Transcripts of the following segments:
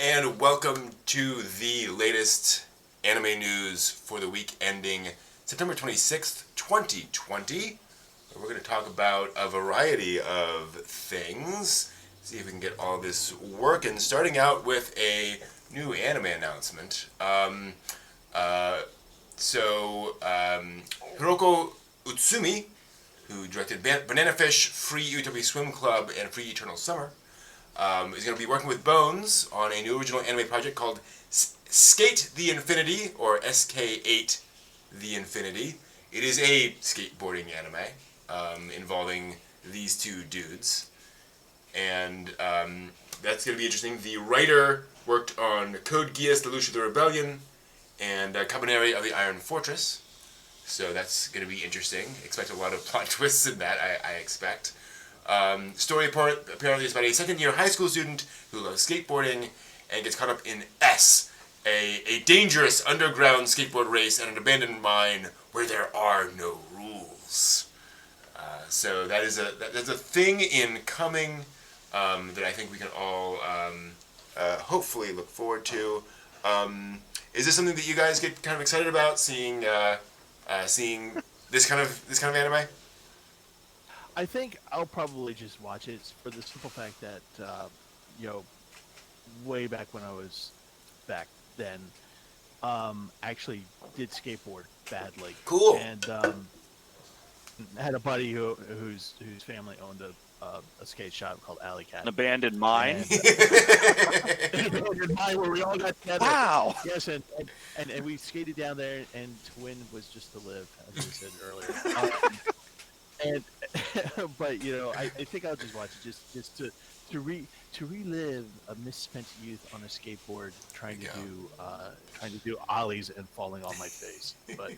And welcome to the latest anime news for the week ending September 26th, 2020. We're going to talk about a variety of things, see if we can get all this working, starting out with a new anime announcement. Hiroko Utsumi, who directed Banana Fish, Free Utami Swim Club, and Free Eternal Summer, is going to be working with Bones on a new original anime project called Sk8 the Infinity, or Sk8 the Infinity. It is a skateboarding anime involving these two dudes. And that's going to be interesting. The writer worked on Code Geass, The Lucia of the Rebellion, and Cabaneri of the Iron Fortress. So that's going to be interesting. Expect a lot of plot twists in that, I expect. Story apparently is about a second-year high school student who loves skateboarding and gets caught up in S, a dangerous underground skateboard race at an abandoned mine where there are no rules. So that's a thing incoming that I think we can all hopefully look forward to. Is this something that you guys get kind of excited about, seeing this kind of anime? I think I'll probably just watch it for the simple fact that, way back when I was back then, actually did skateboard badly. Cool. And had a buddy whose family owned a skate shop called Alley Cat. An abandoned mine? An abandoned mine where we all got together. Wow! Yes, and we skated down there, and to win was just to live, as we said earlier. But I think I'll just watch it just to relive a misspent youth on a skateboard trying to do ollies and falling on my face. But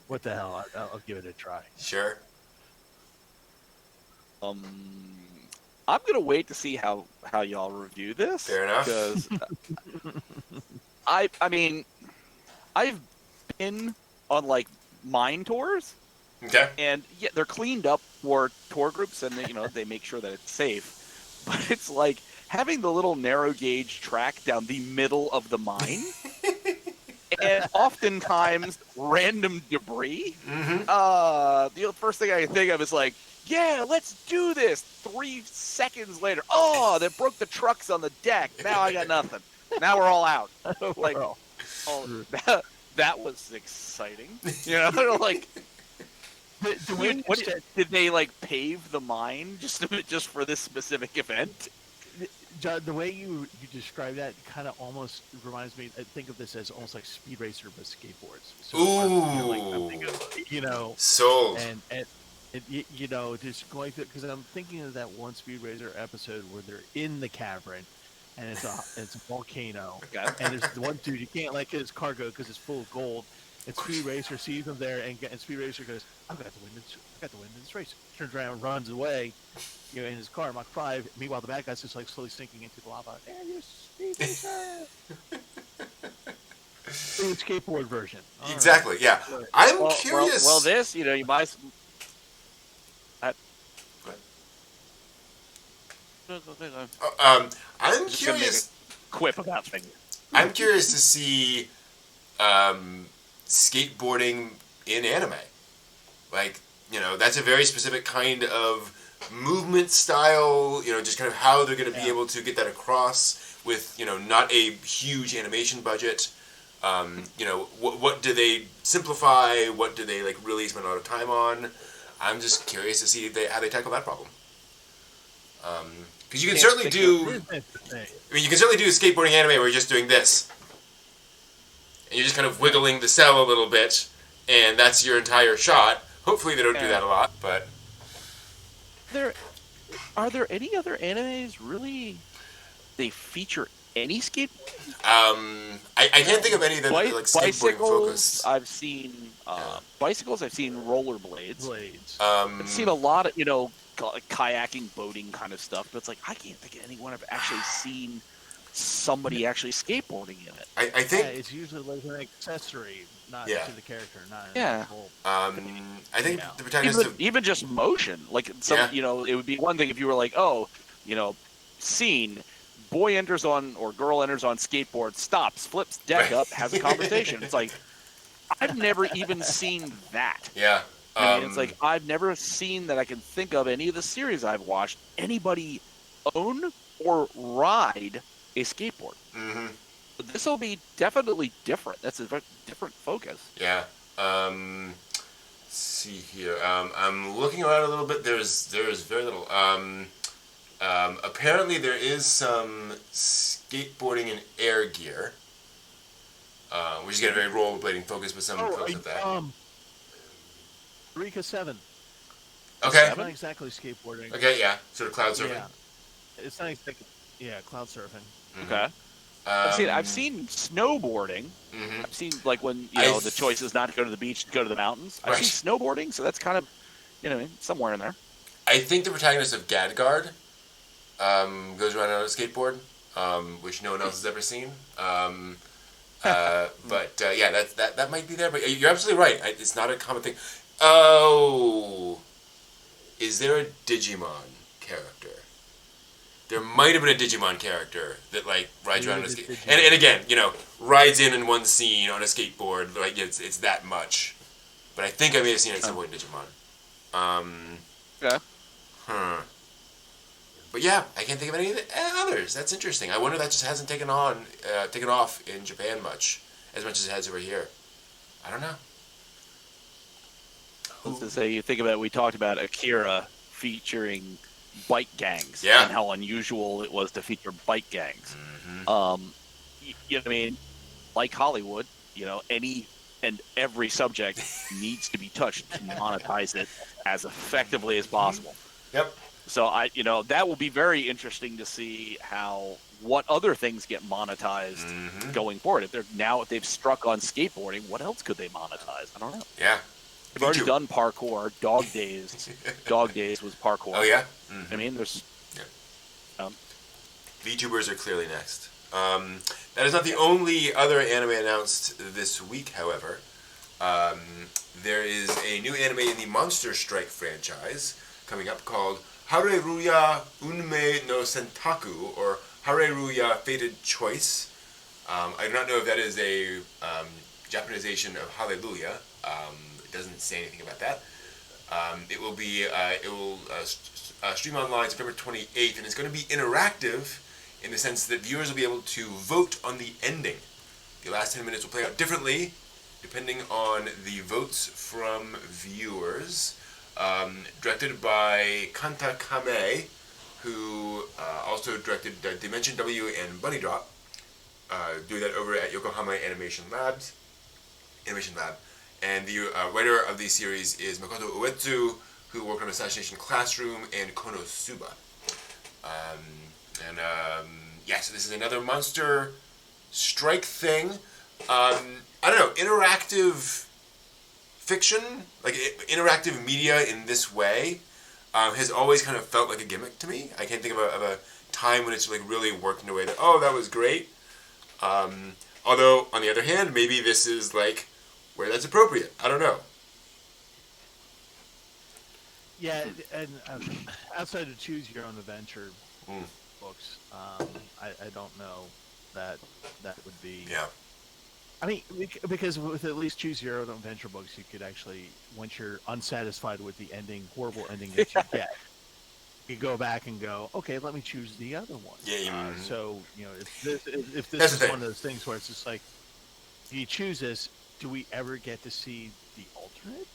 what the hell? I'll give it a try. Sure. I'm gonna wait to see how y'all review this. Fair enough. Because I mean, I've been on like mine tours. Okay. And yeah, they're cleaned up for tour groups, and they make sure that it's safe. But it's like having the little narrow gauge track down the middle of the mine, and oftentimes random debris. Mm-hmm. The first thing I can think of is like, yeah, let's do this. 3 seconds later, oh, they broke the trucks on the deck. Now I got nothing. Now we're all out. Like, that was exciting. Like. Did they like pave the mine just for this specific event? John, the way you describe that kind of almost reminds me. I think of this as almost like Speed Racer but skateboards. So Ooh, I'm thinking, sold. And just going through, because I'm thinking of that one Speed Racer episode where they're in the cavern. And it's a volcano, okay. And there's the one dude you can't let his car go because it's full of gold. And Speed Racer sees him there, and Speed Racer goes, "I've got the win in this race." Turns around, runs away, in his car, Mach 5. Meanwhile, the bad guy's just like slowly sinking into the lava. And you Speed Racer. The skateboard version. Exactly. Yeah. I'm curious. Well, this, you might. I'm curious. Quip about things. I'm curious to see skateboarding in anime. Like, that's a very specific kind of movement style. Just kind of how they're going to be able to get that across with not a huge animation budget. What do they simplify? What do they really spend a lot of time on? I'm just curious to see how they tackle that problem. Because you can certainly do. You can certainly do a skateboarding anime where you're just doing this, and you're just kind of wiggling the cell a little bit, and that's your entire shot. Hopefully, they don't do that a lot, but. Are there any other animes really? They feature any skateboarding? I can't think of any that are skateboarding focused. I've seen bicycles. I've seen rollerblades. I've seen a lot of kayaking, boating kind of stuff, but it's like I can't think of anyone I've actually seen somebody actually skateboarding in it. I think it's usually like an accessory, not to the character, not the whole. I think the protagonist even just motion, like it would be one thing if you were like, scene, boy enters on or girl enters on skateboard, stops, flips deck up, has a conversation. It's like I've never even seen that. Yeah. I mean, it's like I've never seen that I can think of any of the series I've watched anybody own or ride a skateboard. Mm-hmm. But this will be definitely different. That's a different focus. Yeah. Let's see here. I'm looking around a little bit. There's very little. Apparently there is some skateboarding and air gear. We just get a very rollerblading focus with some folks with that. Eureka 7. Okay. It's not exactly skateboarding. Okay, yeah. Sort of cloud surfing. Yeah. It's not exactly, cloud surfing. Mm-hmm. Okay. I've seen snowboarding. Mm-hmm. I've seen like when the choice is not to go to the beach, to go to the mountains. I've seen snowboarding, so that's kind of somewhere in there. I think the protagonist of Gadgard goes around on a skateboard, which no one else has ever seen. But that might be there. But you're absolutely right. It's not a common thing. Oh, is there a Digimon character? There might have been a Digimon character that like rides around on a skateboard, and again, rides in one scene on a skateboard. Like it's that much. But I think I may have seen it at some point in Digimon. Yeah. But yeah, I can't think of any others. That's interesting. I wonder if that just hasn't taken off in Japan as much as it has over here. I don't know. Let's just say you think about we talked about Akira featuring bike gangs and how unusual it was to feature bike gangs. Mm-hmm. You know what I mean? Like Hollywood, any and every subject needs to be touched to monetize it as effectively as possible. Yep. So that will be very interesting to see what other things get monetized going forward. If they've struck on skateboarding, what else could they monetize? I don't know. Yeah. They've already done parkour. Dog Days was parkour. Oh yeah. Mm-hmm. I mean, there's. Yeah. VTubers are clearly next. That is not the only other anime announced this week, however. There is a new anime in the Monster Strike franchise coming up called Hareruya Unme no Sentaku, or Hareruya Fated Choice. I do not know if that is a Japanization of Hallelujah. It doesn't say anything about that. It will stream online September 28th, and it's going to be interactive in the sense that viewers will be able to vote on the ending. The last 10 minutes will play out differently depending on the votes from viewers. Directed by Kanta Kame, who also directed Dimension W and Bunny Drop. Do that over at Yokohama Animation Lab. And the writer of the series is Makoto Uetsu, who worked on Assassination Classroom and Konosuba. So this is another Monster Strike thing. I don't know, interactive fiction, like interactive media in this way, has always kind of felt like a gimmick to me. I can't think of a time when it's like really worked in a way that, that was great. Although, on the other hand, maybe this is like where that's appropriate. I don't know. Yeah, and outside of Choose Your Own Adventure books, I don't know that would be... Yeah. I mean, because with at least Choose Your Own Adventure books, you could actually, once you're unsatisfied with the horrible ending that you get, you go back and go, okay, let me choose the other one. Yeah. So, if this is one of those things where it's just like, if you choose this, do we ever get to see the alternate?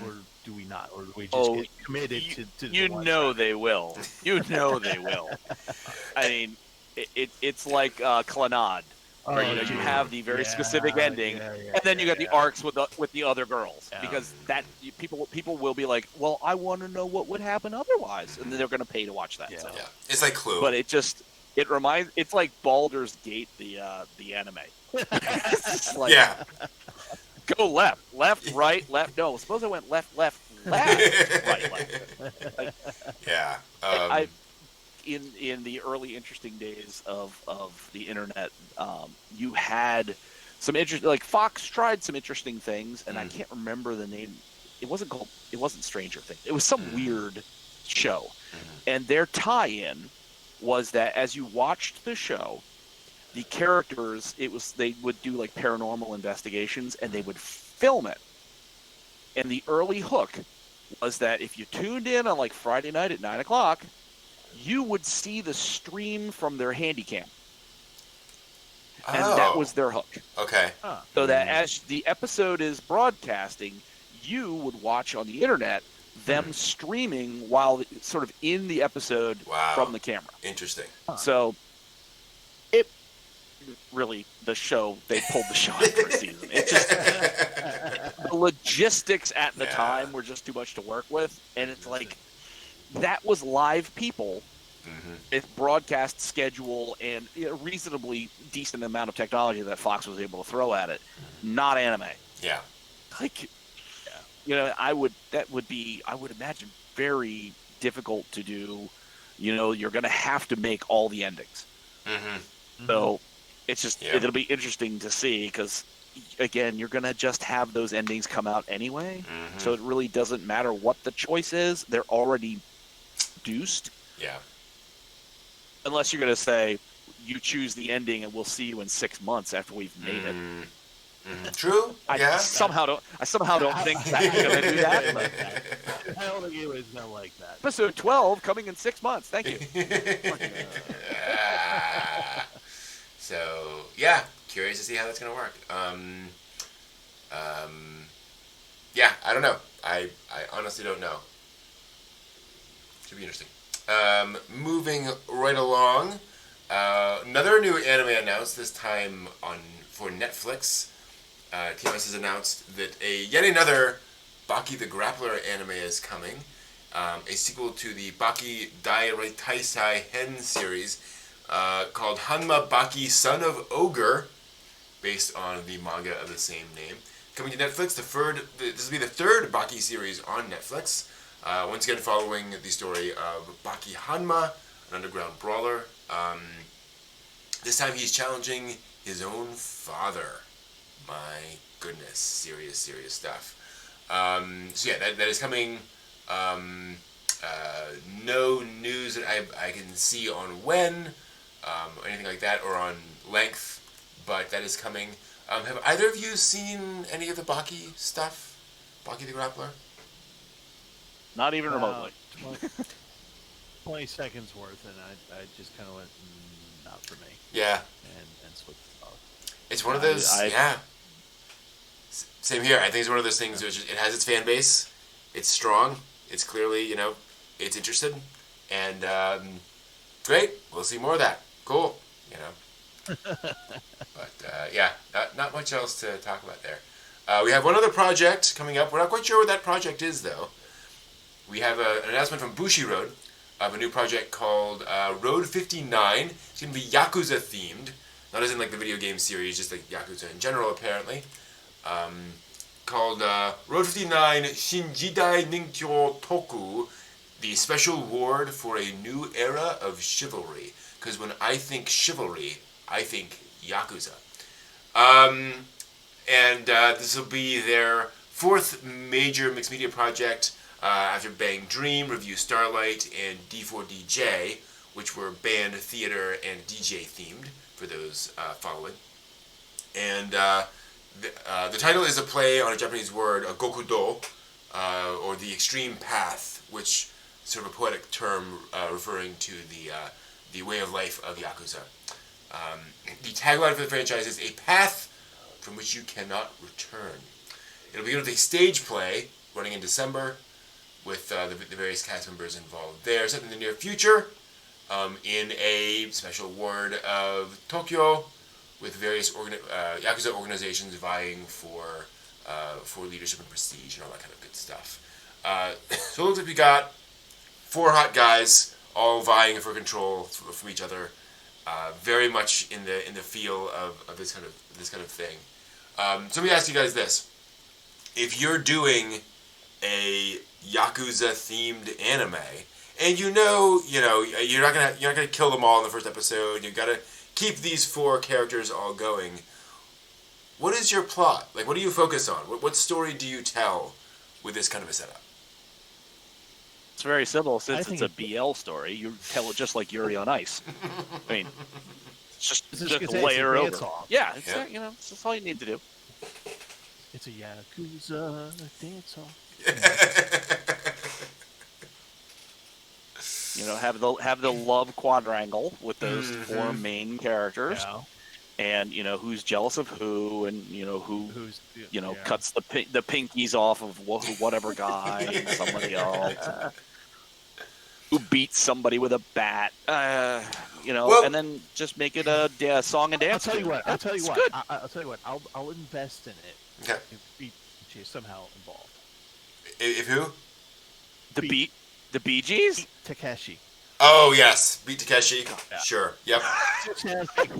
Or do we not? Or do we just get committed to the one track? They will. They will. I mean, it's like Clannad. Where you have the very specific ending, and then you got the arcs with the other girls, because that people will be like, well, I want to know what would happen otherwise, and then they're going to pay to watch that. Yeah. So. It's like Clue, but it's like Baldur's Gate, the anime. It's like, go left, right, left. No, suppose I went left, right, left. Like, in the early interesting days of the internet, you had some interesting, like Fox tried some interesting things, and I can't remember the name. It wasn't Stranger Things. It was some weird show, and their tie-in was that as you watched the show, the characters, they would do like paranormal investigations and they would film it. And the early hook was that if you tuned in on like Friday night at 9 o'clock, you would see the stream from their handycam. And that was their hook. Okay. So that as the episode is broadcasting, you would watch on the internet them streaming while sort of in the episode from the camera. Interesting. So it really, they pulled the show out for a season. It just, the logistics at the time were just too much to work with. And it's like, that was live people with broadcast schedule and a reasonably decent amount of technology that Fox was able to throw at it, not anime. Yeah. Like, I would imagine very difficult to do. You're going to have to make all the endings. So it's just, it'll be interesting to see because, again, you're going to just have those endings come out anyway. So it really doesn't matter what the choice is. They're already produced. Yeah. Unless you're going to say, you choose the ending and we'll see you in 6 months after we've made it. True. I somehow don't think that you're going to do that. But I don't think it was not like that. Episode 12 coming in 6 months. Thank you. So yeah, curious to see how that's gonna work. Yeah, I don't know. I honestly don't know. Should be interesting. Moving right along, another new anime announced. This time for Netflix. TMS has announced that yet another Baki the Grappler anime is coming. A sequel to the Baki Dai Taisai Hen series called Hanma Baki Son of Ogre, based on the manga of the same name. Coming to Netflix, this will be the third Baki series on Netflix. Once again, following the story of Baki Hanma, an underground brawler. This time he's challenging his own father. My goodness, serious stuff. So yeah, that is coming. No news that I can see on when, or anything like that, or on length, but that is coming. Have either of you seen any of the Baki stuff? Baki the Grappler? Not even remotely. 20 seconds worth, and I just kind of went, not for me. Yeah. And switched off. It's one of those, yeah. Same here. I think it's one of those things which it has its fan base. It's strong. It's clearly, it's interested. And great. We'll see more of that. Cool. But yeah, not much else to talk about there. We have one other project coming up. We're not quite sure what that project is, though. We have an announcement from Bushiroad of a new project called Road 59. It's going to be Yakuza-themed. Not as in like the video game series, just like Yakuza in general, apparently. Called Road 59 Shinjidai Ninkyo Toku, the special ward for a new era of chivalry. Because when I think chivalry, I think Yakuza. And this will be their fourth major mixed media project after Bang Dream, Review Starlight, and D4DJ, which were band, theater, and DJ themed for those following. And the title is a play on a Japanese word, Gokudo, or the extreme path, which is sort of a poetic term referring to the way of life of Yakuza. The tagline for the franchise is a path from which you cannot return. It'll begin with a stage play running in December with the various cast members involved there. Set in the near future in a special ward of Tokyo with various Yakuza organizations vying for leadership and prestige and all that kind of good stuff. So it looks like we got 4 hot guys all vying for control from each other. Very much in the feel of this kind of thing. So let me ask you guys this: if you're doing a Yakuza themed anime, and you're not gonna kill them all in the first episode, you gotta keep these 4 characters all going. What is your plot? Like, what do you focus on? What story do you tell with this kind of a setup? It's very simple. Since think it's a BL story, you tell it just like Yuri on Ice. I mean, just layer over. Song. Yeah, that's all you need to do. It's a Yakuza dance song. Have the love quadrangle with those four main characters, and who's jealous of who, and who's cuts the pinkies off of whatever guy and somebody else, who beats somebody with a bat, and then just make it a song and dance. I'll tell you what. I'll tell you what. I'll invest in it. Okay. If BG is somehow involved. If who? The Bee Gees? Takeshi. Oh yes, beat Takeshi. Yeah. Sure. Yep.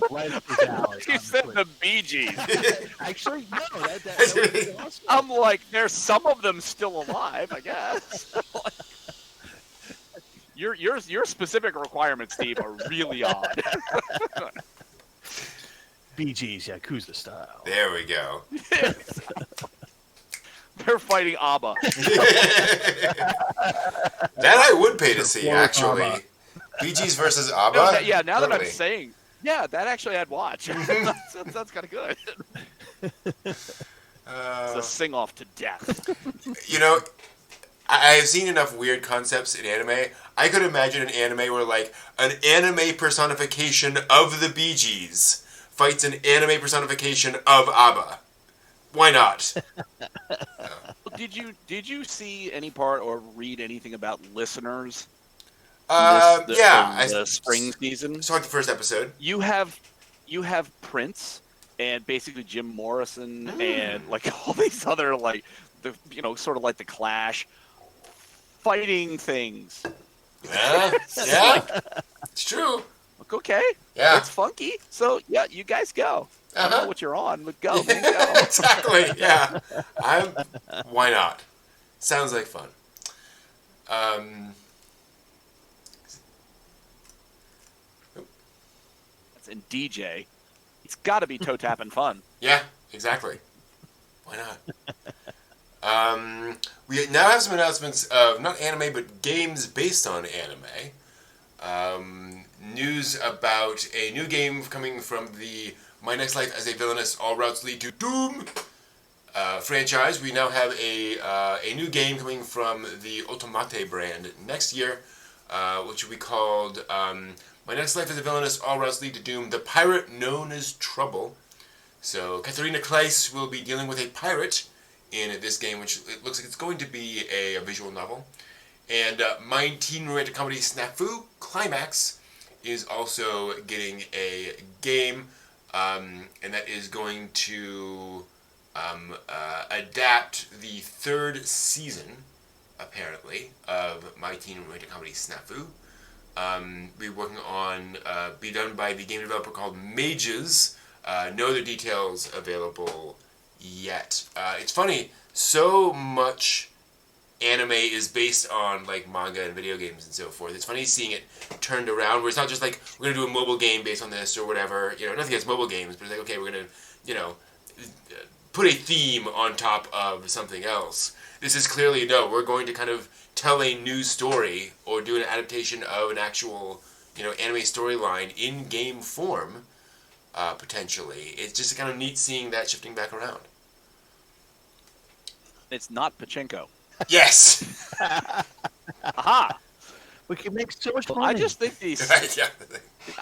Right up his alley. You said the Bee Gees. Actually, no. That would be awesome. I'm like, there's some of them still alive, I guess. Your specific requirements, Steve, are really odd. Bee Gees, Yakuza style. There we go. They're fighting ABBA. That I would pay to see, actually. ABBA. Bee Gees versus ABBA? Now that I'm Totally. saying, that actually I'd watch. That's kind of good. It's a sing-off to death. I have seen enough weird concepts in anime. I could imagine an anime where, like, an anime personification of the Bee Gees fights an anime personification of ABBA. Why not? Did you see any part or read anything about Listeners? The spring season. Saw the first episode. You have Prince and basically Jim Morrison and like all these other like sort of like the Clash fighting things. Yeah, it's true. Like, okay, yeah, it's funky. So yeah, you guys go. I don't know what you're on, but go. Go. Exactly. Yeah, why not? Sounds like fun. And DJ, it's got to be toe tapping fun. Yeah, exactly. Why not? We now have some announcements of not anime but games based on anime. News about a new game coming from the My Next Life as a Villainous All Routes Lead to Doom franchise. We now have a new game coming from the Otomate brand next year, which will be called My Next Life as a Villainous All Routes Lead to Doom, the pirate known as Trouble. So Katharina Kleiss will be dealing with a pirate in this game, which it looks like it's going to be a visual novel. And my teen romantic comedy Snafu Climax is also getting a game, and that is going to adapt the third season, apparently, of my teen romantic comedy Snafu. Be working on, be done by the game developer called Mages. No other details available yet. It's funny, so much anime is based on like manga and video games and so forth. It's funny seeing it turned around where it's not just like we're gonna do a mobile game based on this or whatever. Nothing against mobile games, but it's like okay, we're gonna put a theme on top of something else. This is clearly no. We're going to kind of tell a new story or do an adaptation of an actual anime storyline in game form. Potentially, it's just kind of neat seeing that shifting back around. It's not Pachinko. Yes. Aha. We can make so much money. I just think these. Yeah.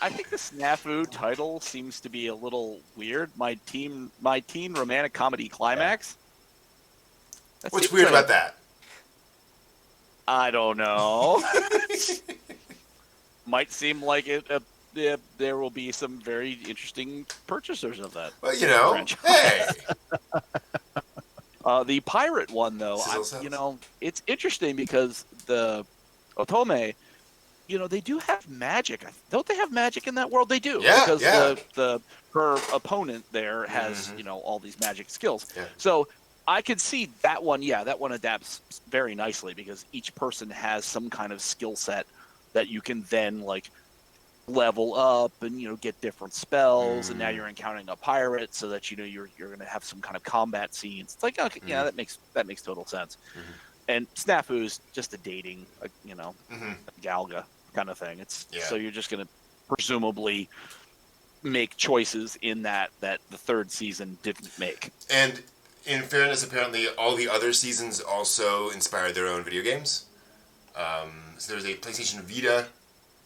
I think the Snafu title seems to be a little weird. My teen romantic comedy climax. Yeah. What's weird about that? I don't know. Might seem like it. There will be some very interesting purchasers of that. Well, franchise. hey. The pirate one, though, it's interesting because the Otome, they do have magic. Don't they have magic in that world? They do. Yeah, because her opponent there has, all these magic skills. Yeah. So I could see that one. Yeah, that one adapts very nicely because each person has some kind of skill set that you can then level up and get different spells, and now you're encountering a pirate, so that you're going to have some kind of combat scenes. It's like, okay, yeah, that makes total sense. and Snafu's just a dating, Mm-hmm. galga kind of thing. Yeah. So you're just gonna presumably make choices in that the third season didn't make. And in fairness, apparently all the other seasons also inspired their own video games. So there's a PlayStation Vita,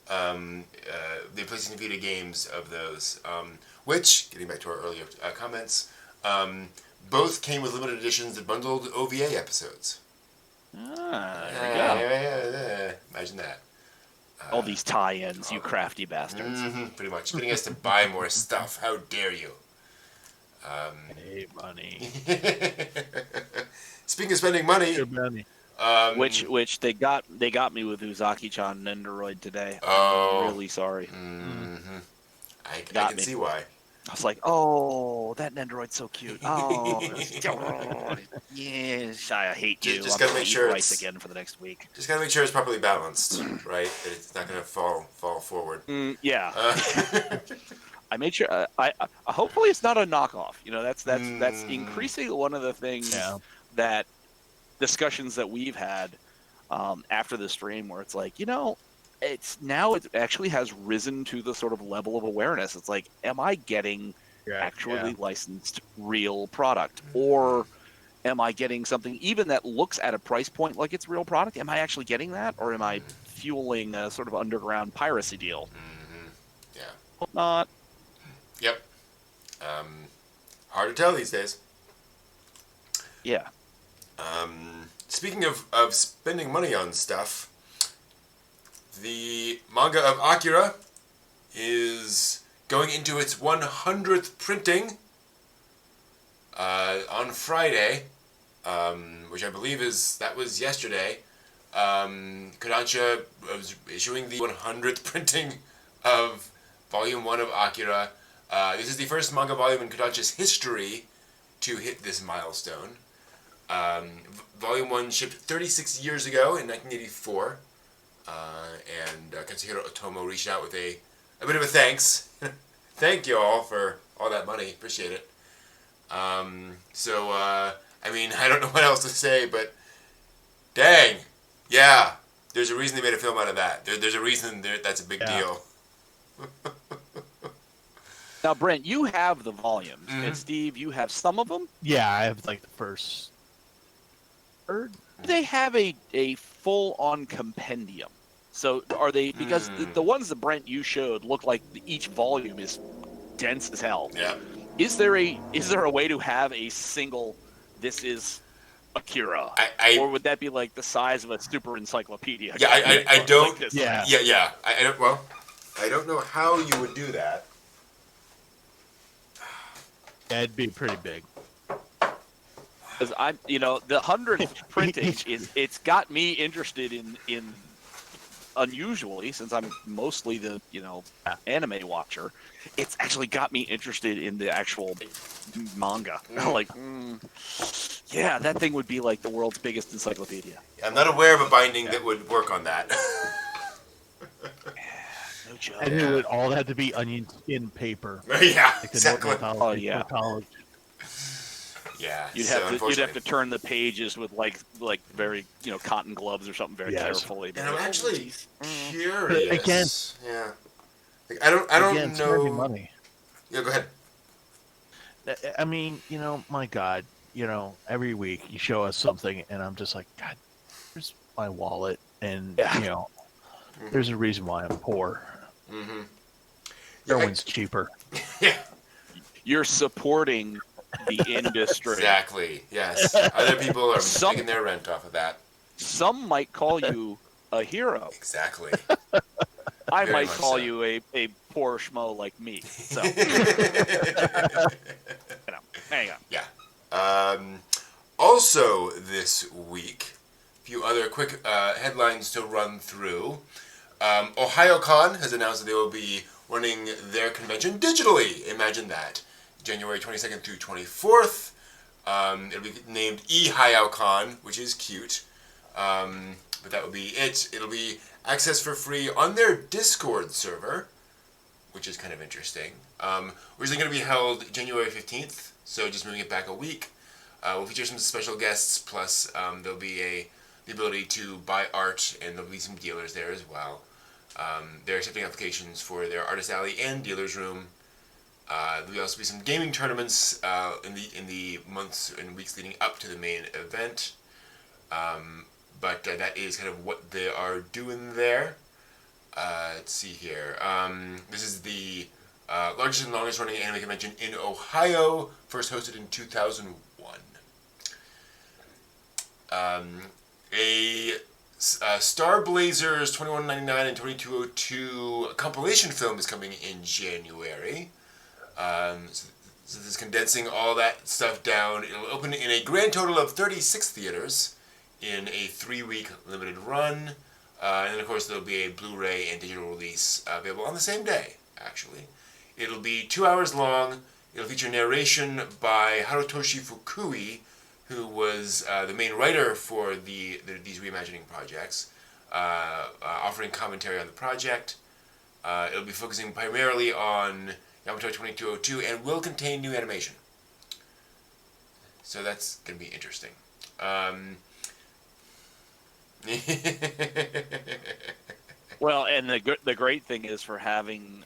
the PlayStation Vita games of those, which, getting back to our earlier comments, both came with limited editions that bundled OVA episodes. There Imagine that. All these tie-ins, you crafty bastards. Mm-hmm, pretty much. Getting us to buy more stuff. How dare you? Hey, money. Speaking of spending money, Good money. Which they got me with Uzaki-chan Nendoroid today. Oh. I'm really sorry. Mm-hmm. I Got can me. see why. I was like, oh, that Nendoroid's so cute. Oh, yes, I hate you. Just I'm gotta gonna make eat sure rice it's- again for the next week. Just gotta make sure it's properly balanced, right? That it's not gonna fall forward. Yeah. I made sure. I hopefully it's not a knockoff. That's increasingly one of the things that discussions that we've had after the stream, where it's like, it actually has risen to the sort of level of awareness. It's like, am I getting actually licensed real product, or am I getting something even that looks at a price point like it's real product? Am I actually getting that, or am I fueling a sort of underground piracy deal? Mm-hmm. Yeah. Hope not. Yep. Hard to tell these days. Yeah. Speaking of spending money on stuff, the manga of Akira is going into its 100th printing on Friday, which I believe was yesterday. Kodansha was issuing the 100th printing of Volume 1 of Akira. This is the first manga volume in Kodansha's history to hit this milestone. Volume 1 shipped 36 years ago in 1984, and Katsuhiro Otomo reached out with a bit of a thanks. Thank you all for all that money. Appreciate it. I mean, I don't know what else to say, but dang, yeah, there's a reason they made a film out of that. There's a reason that's a big deal. Now, Brent, you have the volumes, and Steve, you have some of them? Yeah, I have like the first third. Do they have a full-on compendium? So are they, because the ones that Brent you showed look like each volume is dense as hell. Yeah. Is there a way to have a single, this is Akira? Or would that be like the size of a super encyclopedia? Yeah, I don't. Like this, yeah. right? Yeah. I don't know how you would do that. Yeah, it'd be pretty big. Because the 100th printing it's got me interested in unusually, since I'm mostly the anime watcher, it's actually got me interested in the actual manga. Like, yeah, that thing would be like the world's biggest encyclopedia. I'm not aware of a binding that would work on that. No joke. And it would all have to be onion skin paper. Yeah, Like exactly. Oh, yeah. Yeah, You'd have to turn the pages with like very cotton gloves or something very carefully. And I'm actually curious. Again, yeah. Like, I don't know. Spending money. Yeah, go ahead. I mean, my God, every week you show us something, and I'm just like, God, here's my wallet, and there's a reason why I'm poor. Mm-hmm. Everyone's cheaper. Yeah. You're supporting the industry. Exactly. Yes. Other people are taking their rent off of that. Some might call you a hero. Exactly. I Very might much call so. you a poor schmo like me. So, hang on. Yeah. Also this week, a few other quick headlines to run through. OhioCon has announced that they will be running their convention digitally. Imagine that. January 22nd through 24th. It'll be named eHioCon, which is cute. But that will be it. It'll be access for free on their Discord server, which is kind of interesting. Originally going to be held January 15th, so just moving it back a week. We'll feature some special guests, plus there'll be the ability to buy art, and there'll be some dealers there as well. They're accepting applications for their Artist Alley and Dealer's Room. There'll also be some gaming tournaments in the months and weeks leading up to the main event. But that is kind of what they are doing there. Let's see here. This is the largest and longest running anime convention in Ohio, first hosted in 2001. A Star Blazers 2199 and 2202 compilation film is coming in January. So this is condensing all that stuff down. It'll open in a grand total of 36 theaters in a 3-week limited run. And then, of course, there'll be a Blu-ray and digital release available on the same day, actually. It'll be 2 hours long. It'll feature narration by Harutoshi Fukui, who was the main writer for these reimagining projects, offering commentary on the project. It'll be focusing primarily on Yamato 2202 and will contain new animation. So that's going to be interesting. Well, and the great thing is for having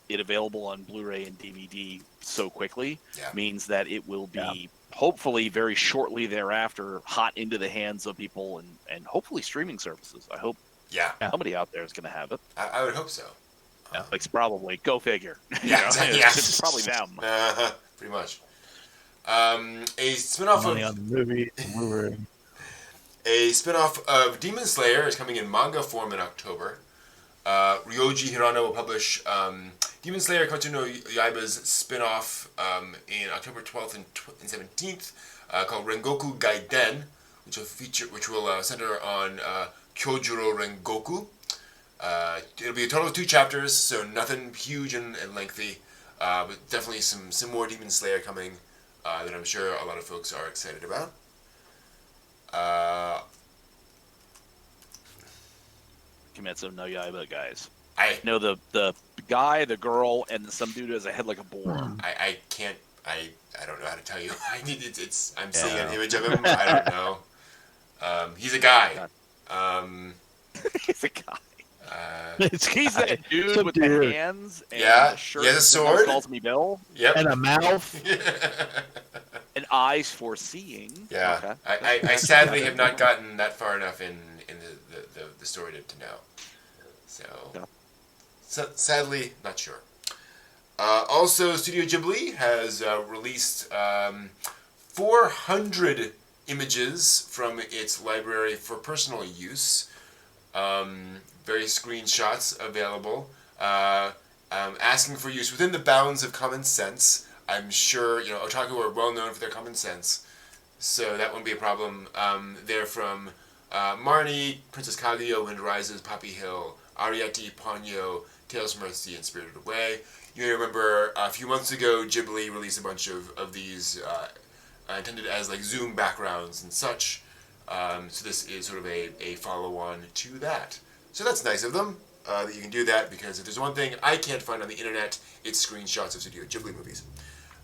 it available on Blu-ray and DVD so quickly means that it will be hopefully very shortly thereafter hot into the hands of people and hopefully streaming services. I hope somebody out there is going to have it. I would hope so. It's probably, go figure. Yeah, exactly. It's probably them. Pretty much. A spin-off of on the movie. A spin-off of Demon Slayer is coming in manga form in October. Ryoji Hirano will publish Demon Slayer Koto no Yaiba's spin-off in October 12th and 17th called Rengoku Gaiden, which will center on Kyojuro Rengoku. It'll be a total of 2 chapters, so nothing huge and lengthy, but definitely some more Demon Slayer coming that I'm sure a lot of folks are excited about. Kimetsu no Yaiba guys. I know the guy, the girl, and some dude has a head like a boar. I can't. I don't know how to tell you. I'm seeing an image of him. I don't know. He's a guy. He's a guy. He's that dude with the hands and the shirt. He has a sword. Calls me Bill. Yep. And a mouth. And eyes for seeing. Yeah. Okay. I sadly have not gotten that far enough in the story to know. So sadly, not sure. Also, Studio Ghibli has released 400 images from its library for personal use. Various screenshots available, asking for use within the bounds of common sense. I'm sure otaku are well known for their common sense, so that won't be a problem. They're from Marnie, Princess Kaguya, Wind Rises, Poppy Hill, Ariete, Ponyo, Tales from Earthsea, and Spirited Away. You may remember a few months ago, Ghibli released a bunch of these intended as like Zoom backgrounds and such. So this is sort of a follow-on to that. So that's nice of them, that you can do that, because if there's one thing I can't find on the internet, it's screenshots of Studio Ghibli movies.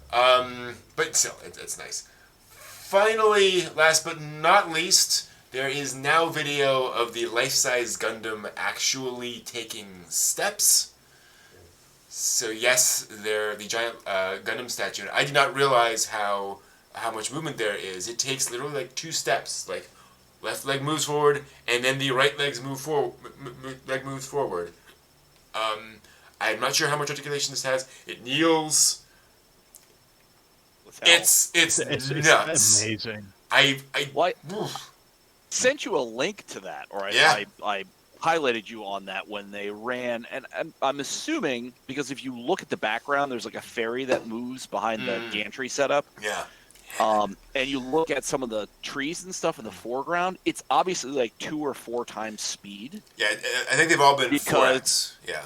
But still, it's nice. Finally, last but not least, there is now video of the life-size Gundam actually taking steps. So yes, they're the giant Gundam statue. I did not realize how much movement there is. It takes literally like 2 steps. Like, left leg moves forward, and then the right leg moves forward. I'm not sure how much articulation this has. It kneels. It's nuts. Amazing. I sent you a link to that, or I highlighted you on that when they ran, and I'm assuming because if you look at the background, there's like a ferry that moves behind the gantry setup. Yeah. And you look at some of the trees and stuff in the foreground, it's obviously like 2 or 4 times speed. Yeah, I think they've all been 4x. Yeah.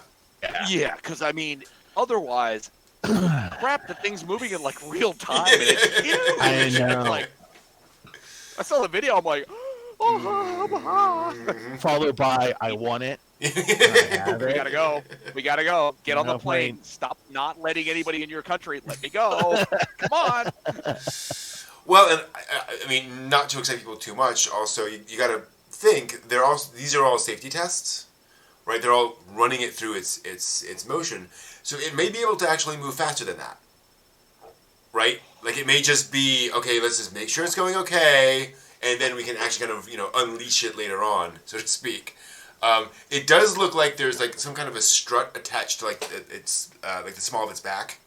Yeah, because I mean, otherwise, crap, the thing's moving in like real time. And it's huge. I know. Like, I saw the video, I'm like, followed by, I want it. We gotta go. Get on the plane. Stop not letting anybody in your country. Let me go. Come on. Well, and I mean, not to excite people too much. Also, you gotta think these are all safety tests, right? They're all running it through its motion, so it may be able to actually move faster than that, right? Like it may just be okay. Let's just make sure it's going okay, and then we can actually kind of unleash it later on, so to speak. It does look like there's like some kind of a strut attached to like the small of its back.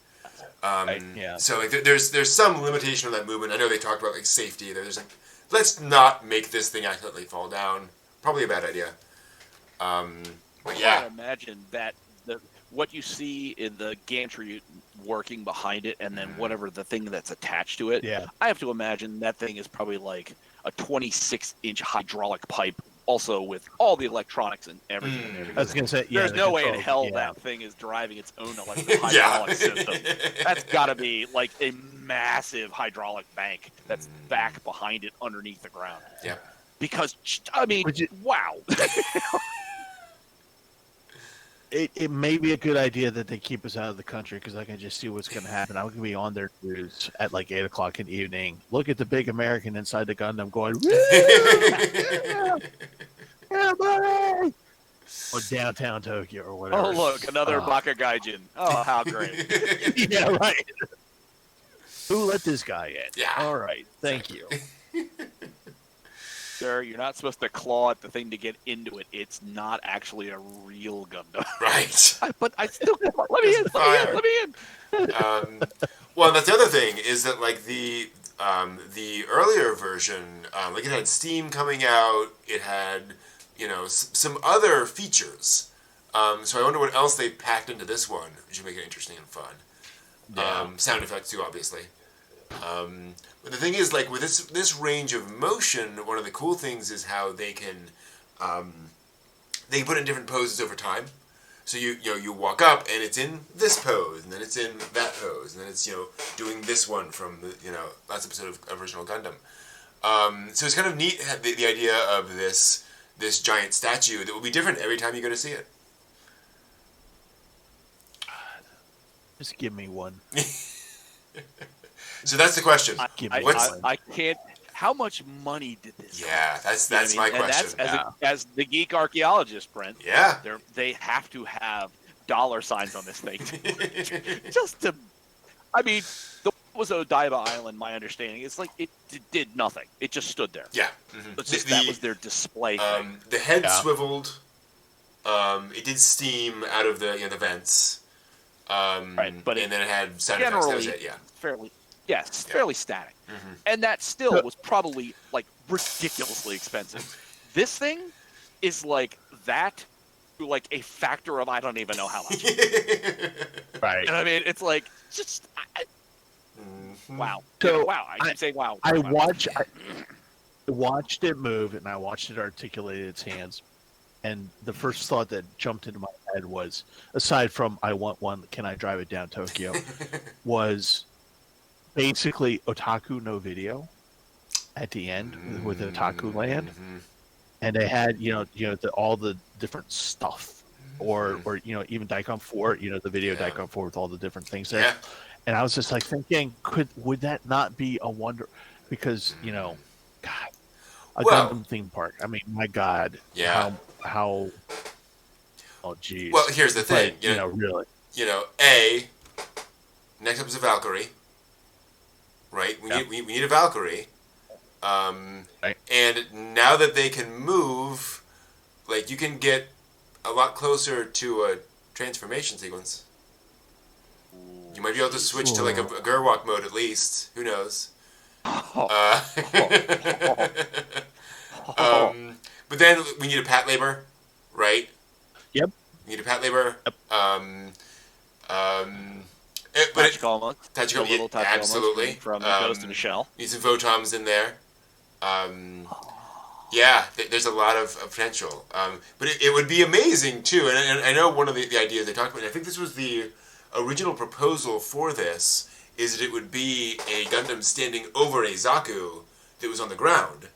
So like there's some limitation of that movement. I know they talked about like safety. There's like, let's not make this thing accidentally fall down. Probably a bad idea. But yeah, I imagine that what you see in the gantry working behind it, and then whatever the thing that's attached to it. Yeah. I have to imagine that thing is probably like a 26-inch hydraulic pipe, also with all the electronics and everything in there. I was gonna say, There's no way in controls, hell that thing is driving its own hydraulic system. That's got to be like a massive hydraulic bank that's back behind it underneath the ground. Yeah. Because I mean, wow. It may be a good idea that they keep us out of the country because I can just see what's going to happen. I'm going to be on their news at like 8 o'clock in the evening. Look at the big American inside the Gundam going, yeah, buddy! Or downtown Tokyo or whatever. Oh, look, another Baka Gaijin. Oh, how great. Yeah, right. Who let this guy in? Yeah. All right. Thank you. Sir, you're not supposed to claw at the thing to get into it. It's not actually a real Gundam. Right. But I still let me in. Well, that's the other thing is that like the earlier version, like it had Steam coming out, it had some other features. So I wonder what else they packed into this one, which should make it interesting and fun. Yeah. Sound effects too, obviously. But the thing is, like with this range of motion, one of the cool things is how they can put it in different poses over time. So you walk up and it's in this pose, and then it's in that pose, and then it's doing this one from the last episode of original Gundam. So it's kind of neat the idea of this giant statue that will be different every time you go to see it. Just give me one. So that's the question. I can't. How much money did this? Yeah, that's my question. That's as the geek archaeologist, Brent. Yeah, they have to have dollar signs on this thing, just to. I mean, was Odaiba Island. My understanding is like it did nothing. It just stood there. Yeah, that was their display thing. The head swiveled. It did steam out of the vents. Right, but and then it had sound effects. That was it. Yeah, fairly static. Mm-hmm. And that still was probably like ridiculously expensive. This thing is like that to like a factor of I don't even know how much. Right. And I mean, it's like just wow. So wow. I keep saying wow. I watched it move and I watched it articulate its hands. And the first thought that jumped into my head was, aside from I want one, can I drive it down Tokyo, was basically Otaku no video at the end with Otaku Land, and they had all the different stuff, or even Daikon 4, the video Daikon 4 with all the different things there, and I was just like thinking, would that not be a wonder? Because God, Gundam theme park. I mean, my God, how. Oh, geez. Well, here's the thing. Really. Next up is a Valkyrie. Right? We need a Valkyrie. Right. And now that they can move, like, you can get a lot closer to a transformation sequence. You might be able to switch to, like, a Gerwalk mode at least. Who knows? But then we need a Pat Labor, right? Yep. We need a Pat Labor. Yep. Tachikoma. Tachikoma, absolutely. From Ghost in the Shell. Need some Votoms in there. There's a lot of potential. But it would be amazing, too. And I know one of the ideas they talked about, and I think this was the original proposal for this, is that it would be a Gundam standing over a Zaku that was on the ground.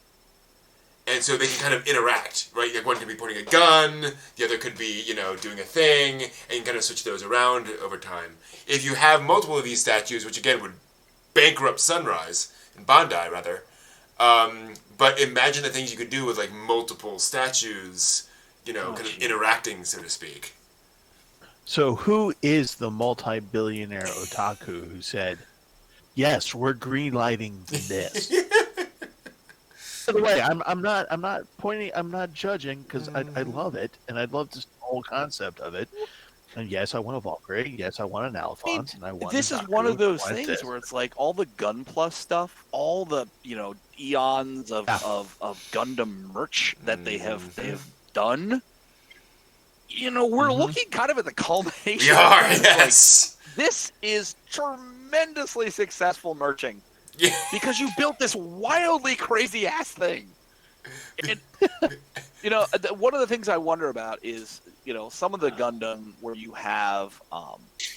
And so they can kind of interact, right? Like one could be pointing a gun, the other could be, doing a thing, and you can kind of switch those around over time. If you have multiple of these statues, which again would bankrupt Sunrise, and Bandai rather, But imagine the things you could do with like multiple statues, kind of interacting, so to speak. So who is the multi-billionaire otaku who said, "Yes, we're greenlighting this"? By the way, I'm not pointing. I'm not judging because I love it and I love this whole concept of it. And yes, I want a Valkyrie. Yes, I want an Alphonse. And I want. This is one of those things where it's like all the Gun Plus stuff, all the eons of Gundam merch that they have done. We're looking kind of at the culmination. We are, yes. Like, this is tremendously successful merching. Yeah. Because you built this wildly crazy ass thing. And, one of the things I wonder about is, some of the Gundam where you have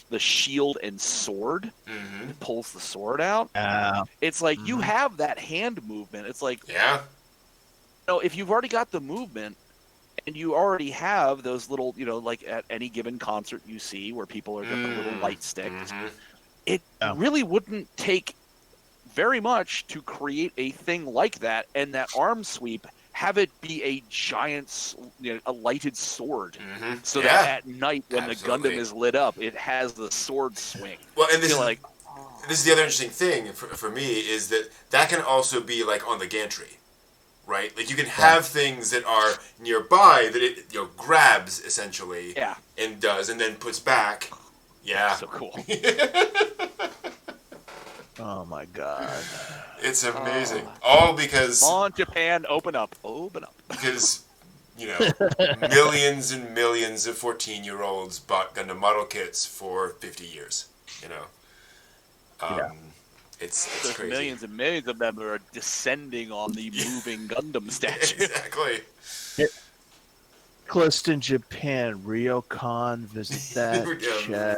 the shield and sword that pulls the sword out. It's like you have that hand movement. It's like, if you've already got the movement and you already have those little, like at any given concert you see where people are getting the little light sticks, it really wouldn't take very much to create a thing like that, and that arm sweep have it be a giant, a lighted sword, so that at night when the Gundam is lit up, it has the sword swing. Well, and this is the other interesting thing for me is that can also be like on the gantry, right? Like you can have things that are nearby that it grabs essentially, and does, and then puts back. Yeah, so cool. Oh my god. It's amazing. All because... Come on, Japan, open up. Open up. Because, millions and millions of 14-year-olds bought Gundam model kits for 50 years, It's crazy. Millions and millions of them are descending on the moving Gundam statue. Exactly. Close in Japan, Ryokan, visit that, check.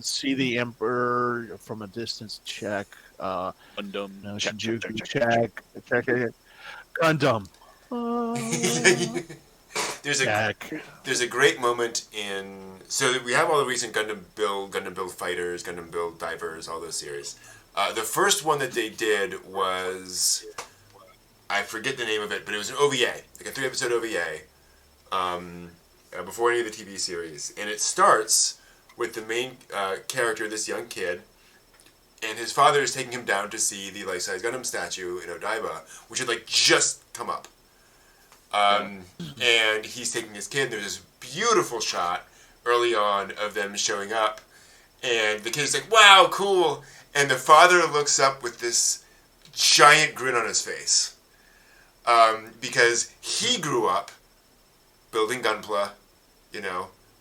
See the Emperor from a distance, check. Gundam, Shinjuku, check it. Gundam. There's a great moment in... So we have all the recent Gundam Build Fighters, Gundam Build Divers, all those series. The first one that they did was... I forget the name of it, but it was an OVA, like a 3-episode OVA, before any of the TV series. And it starts with the main character, this young kid, and his father is taking him down to see the life-size Gundam statue in Odaiba, which had just come up. And he's taking his kid, and there's this beautiful shot early on of them showing up, and the kid's like, wow, cool, and the father looks up with this giant grin on his face. Because he grew up building Gunpla,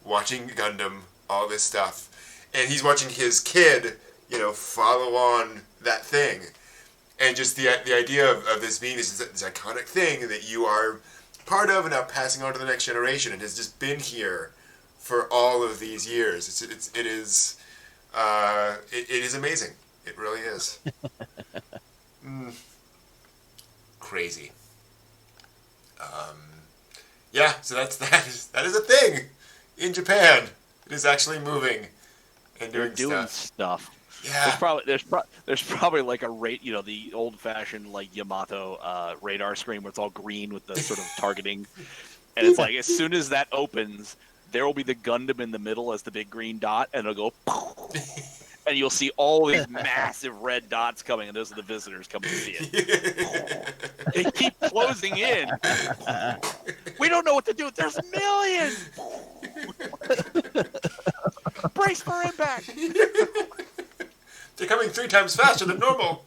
watching Gundam, all this stuff. And he's watching his kid, follow on that thing. And just the idea of this being this iconic thing that you are part of and now passing on to the next generation and has just been here for all of these years. It is amazing. It really is. Crazy. So that is a thing in Japan. It is actually moving and doing stuff. Yeah. There's probably like a the old-fashioned Yamato radar screen where it's all green with the sort of targeting, and it's like as soon as that opens, there will be the Gundam in the middle as the big green dot, and it'll go. And you'll see all these massive red dots coming, and those are the visitors coming to see it. They keep closing in. We don't know what to do. There's millions. Brace for impact. They're coming 3 times faster than normal.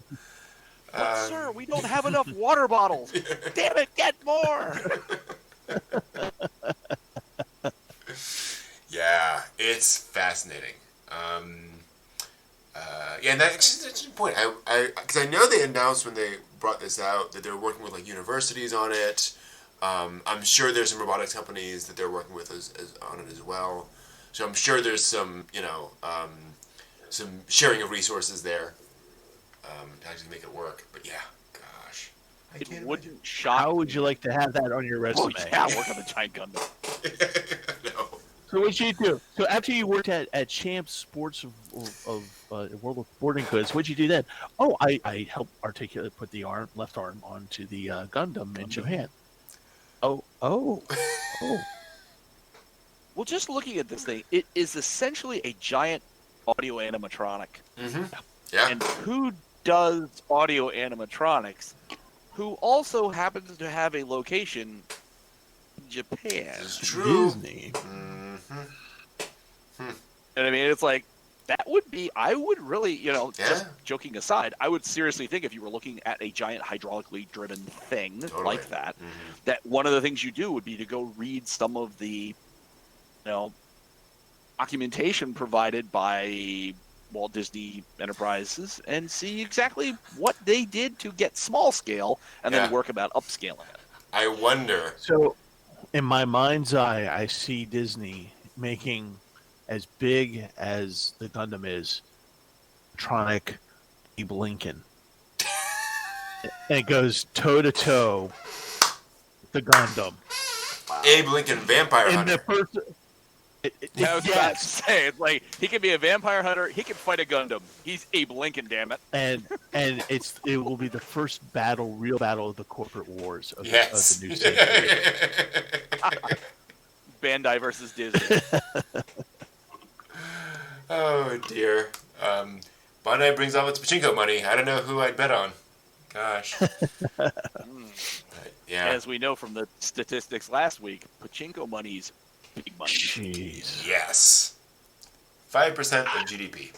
But sir, we don't have enough water bottles. Damn it, get more. Yeah, it's fascinating. And that's a point. Because I know they announced when they brought this out that they're working with universities on it. I'm sure there's some robotics companies that they're working with on it as well. So I'm sure there's some some sharing of resources there to actually make it work. But yeah, gosh, it wouldn't shock. How would you like to have that on your resume? Oh, yeah, work on the giant Gundam. No. So what you do? So after you worked at Champs Sports of World of Sporting Goods. What'd you do then? Oh, I helped put the left arm onto the Gundam in Japan. Oh. Well, just looking at this thing, it is essentially a giant audio animatronic. Mm-hmm. Yeah. And who does audio animatronics? Who also happens to have a location in Japan. This is true. Disney. Mm-hmm. And I mean, it's like, that would be, I would really, just Yeah. joking aside, I would seriously think if you were looking at a giant hydraulically driven thing like that, that one of the things you do would be to go read some of the, documentation provided by Walt Disney Enterprises and see exactly what they did to get small scale and then work about upscaling it. I wonder. So, in my mind's eye, I see Disney making as big as the Gundam is, Tronic Abe Lincoln. And it goes toe to toe the Gundam. Abe Lincoln Vampire And Hunter. the person. I was about to say, it's like, he can be a vampire hunter, he can fight a Gundam. He's Abe Lincoln, damn it. And it will be the first real battle of the corporate wars of, Yes. of the new century. Bandai versus Disney. Oh dear. Bandai brings all its pachinko money. I don't know who I'd bet on. Gosh. But, yeah. As we know from the statistics last week, pachinko money's big money. Jeez. Yes. 5% of GDP.